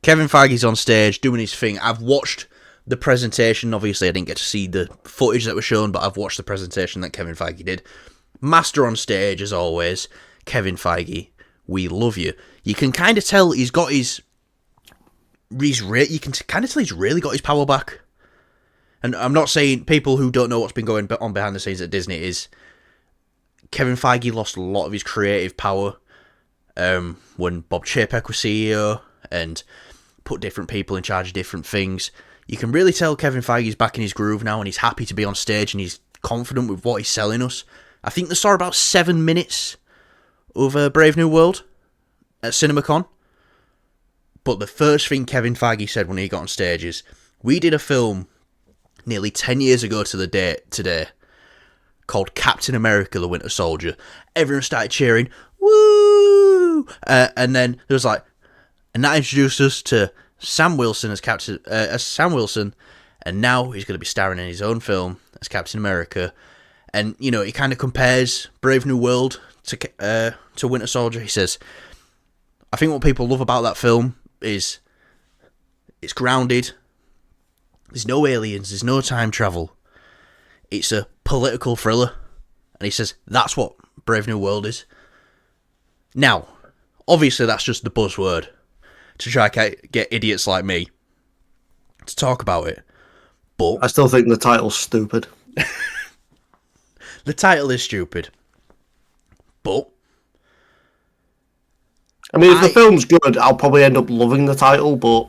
Kevin Feige's on stage doing his thing. I've watched the presentation. Obviously, I didn't get to see the footage that was shown, but I've watched the presentation that Kevin Feige did. Master on stage, as always. Kevin Feige, we love you. You can kind of tell he's got his... you can kind of tell he's really got his power back. And I'm not saying people who don't know what's been going on behind the scenes at Disney is... Kevin Feige lost a lot of his creative power when Bob Chapek was CEO and put different people in charge of different things. You can really tell Kevin Feige's back in his groove now and he's happy to be on stage and he's confident with what he's selling us. I think they saw about 7 minutes of Brave New World at CinemaCon. But the first thing Kevin Feige said when he got on stage is, we did a film nearly 10 years ago to the date today called Captain America, the Winter Soldier. Everyone started cheering, woo! And then there was like, and that introduced us to Sam Wilson as Sam Wilson, and now he's going to be starring in his own film as Captain America. And, you know, he kind of compares Brave New World to Winter Soldier. He says, I think what people love about that film is it's grounded. There's no aliens. There's no time travel. It's a political thriller. And he says, that's what Brave New World is. Now, obviously that's just the buzzword to try to get idiots like me to talk about it. But I still think the title's stupid. The title is stupid. But I mean, if the film's good, I'll probably end up loving the title, but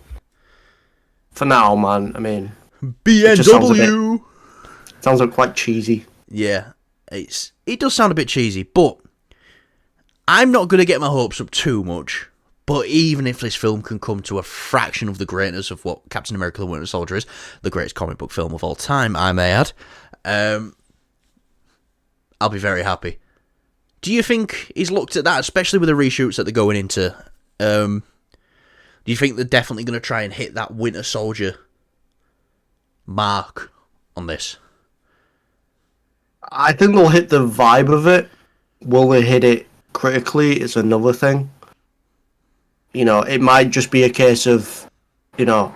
for now, man, I mean... BMW! Sounds like quite cheesy. Yeah, it does sound a bit cheesy, but I'm not going to get my hopes up too much. But even if this film can come to a fraction of the greatness of what Captain America the Winter Soldier is, the greatest comic book film of all time, I may add, I'll be very happy. Do you think he's looked at that, especially with the reshoots that they're going into? Do you think they're definitely going to try and hit that Winter Soldier mark on this? I think they'll hit the vibe of it. Will they hit it critically? It's another thing. You know, it might just be a case of, you know,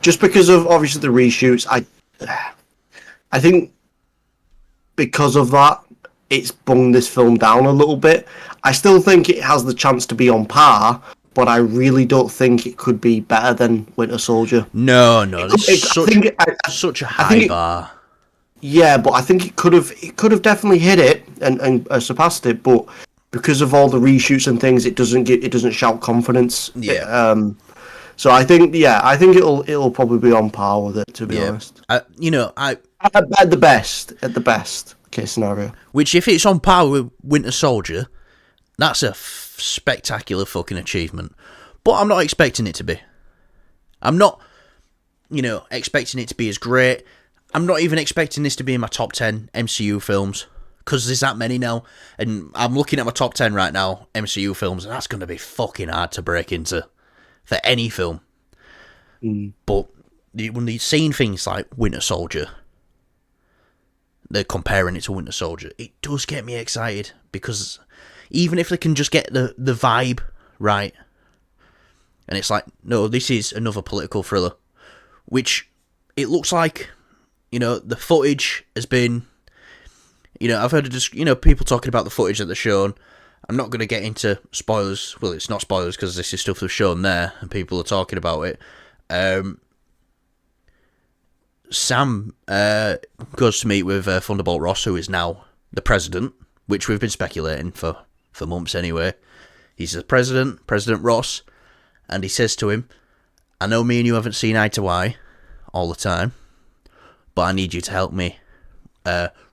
just because of obviously the reshoots. I think because of that, it's bunged this film down a little bit. I still think it has the chance to be on par, but I really don't think it could be better than Winter Soldier. No, it's such a high bar. Yeah, but I think it could have definitely hit it and surpassed it, but because of all the reshoots and things, it doesn't shout confidence. Yeah. So I think it'll probably be on par with it, to be honest. At the best case scenario. Which, if it's on par with Winter Soldier, that's a spectacular fucking achievement. But I'm not expecting it to be. I'm not, expecting it to be as great. I'm not even expecting this to be in my top 10 MCU films, because there's that many now. And I'm looking at my top 10 right now, MCU films, and that's going to be fucking hard to break into for any film. But when you've seen things like Winter Soldier, they're comparing it to Winter Soldier, it does get me excited, because even if they can just get the vibe right, and it's like, no, this is another political thriller, which it looks like, the footage has been, I've heard of just, people talking about the footage that they're shown. I'm not going to get into spoilers. Well, it's not spoilers because this is stuff that's shown there and people are talking about it. Sam goes to meet with Thunderbolt Ross, who is now the president, which we've been speculating for months anyway. He's the president, President Ross, and he says to him, I know me and you haven't seen eye to eye all the time, but I need you to help me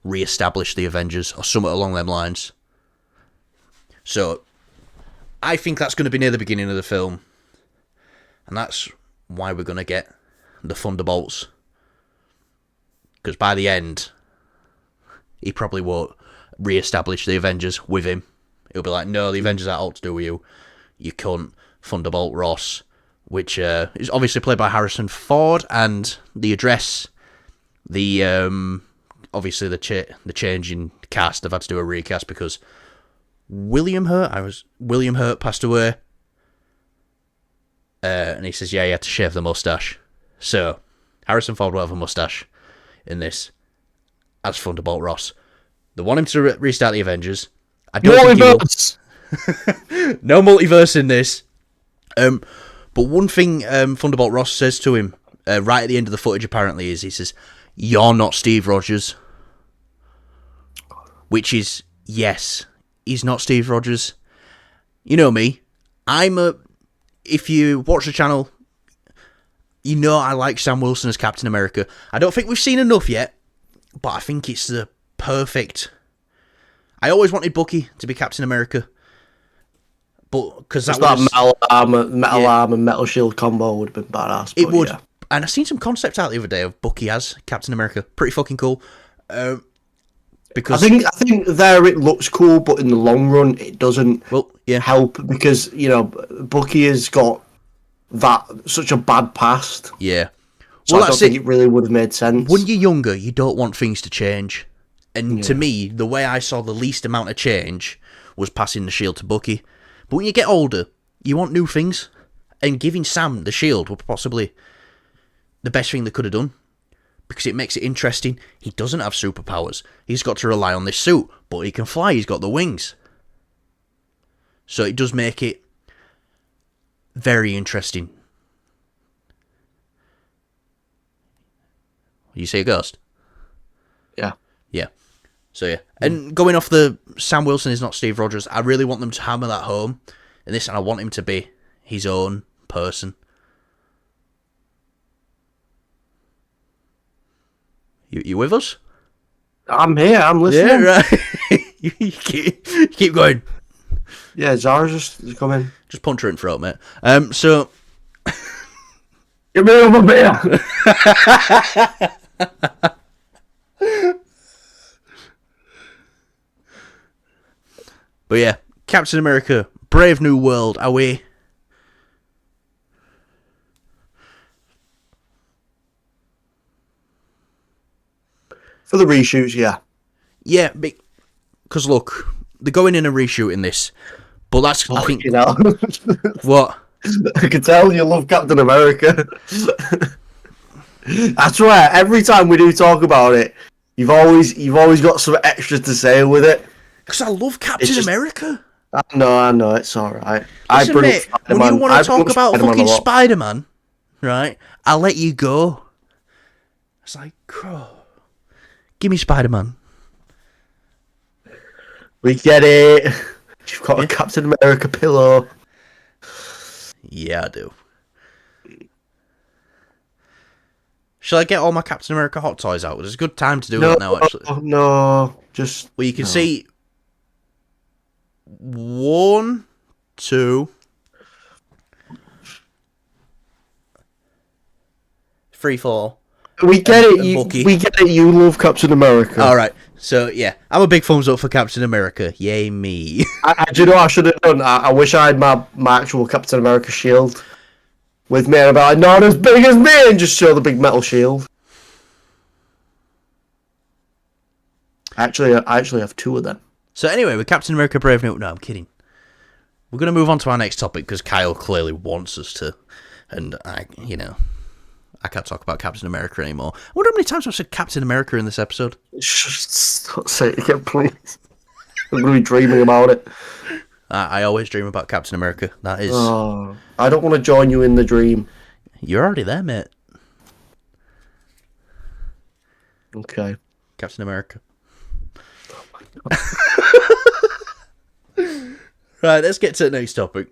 re-establish the Avengers, or something along them lines. So, I think that's going to be near the beginning of the film, and that's why we're going to get the Thunderbolts. Because by the end, he probably won't re-establish the Avengers with him. He'll be like, no, the Avengers are all to do with you. You cunt, Thunderbolt Ross. Which is obviously played by Harrison Ford, and the address, obviously the change in cast, they've had to do a recast because William Hurt passed away. And he says, yeah, he had to shave the mustache. So, Harrison Ford will have a mustache in this as Thunderbolt Ross. They want him to restart the Avengers. I don't think he will. No multiverse in this. But one thing Thunderbolt Ross says to him right at the end of the footage, apparently, is he says, "You're not Steve Rogers." Which is, yes, he's not Steve Rogers. You know me. If you watch the channel, you know I like Sam Wilson as Captain America. I don't think we've seen enough yet, but I think it's the perfect... I always wanted Bucky to be Captain America, but because that metal arm and metal shield combo would have been badass. It would, yeah. And I seen some concept out the other day of Bucky as Captain America. Pretty fucking cool. Because I think there it looks cool, but in the long run it doesn't help because Bucky has got such a bad past. Yeah. So I don't think it really would have made sense. When you're younger, you don't want things to change. And to me, the way I saw the least amount of change was passing the shield to Bucky. But when you get older, you want new things. And giving Sam the shield was possibly the best thing they could have done. Because it makes it interesting. He doesn't have superpowers. He's got to rely on this suit. But he can fly. He's got the wings. So it does make it very interesting. You say a ghost? Yeah. Yeah. So yeah. And going off the Sam Wilson is not Steve Rogers, I really want them to hammer that home in this, and I want him to be his own person. You with us? I'm here, I'm listening. Yeah, right. you keep going. Yeah, Zara's just come in. Just punch her in throat, mate. So give me another beer. But yeah, Captain America, Brave New World, away. For the reshoots, yeah. Yeah, because look, they're going in and reshooting this. But that's, I think... What? I can tell you love Captain America. I swear, every time we do talk about it, you've always got some extra to say with it. Because I love Captain America. I know, it's alright. Listen, mate, when you want to talk about fucking Spider-Man, right, I'll let you go. It's like, give me Spider-Man. We get it. You've got a Captain America pillow. Yeah, I do. Shall I get all my Captain America hot toys out? There's a good time to do it now, actually. No, just... Well, you can see... 1, 2... 3, 4... We get it. We get it. You love Captain America. All right. So yeah, I'm a big thumbs up for Captain America. Yay me! Do you know what I should have done? I wish I had my actual Captain America shield with me, and I'd be like, not as big as me, and just show the big metal shield. I actually have 2 of them. So anyway, with Captain America: Brave New... No, I'm kidding. We're going to move on to our next topic because Kyle clearly wants us to, and I can't talk about Captain America anymore. I wonder how many times I've said Captain America in this episode. Don't say it again, please. I'm going to be dreaming about it. I always dream about Captain America. That is... Oh, I don't want to join you in the dream. You're already there, mate. Okay. Captain America. Oh my God. Right, let's get to the next topic.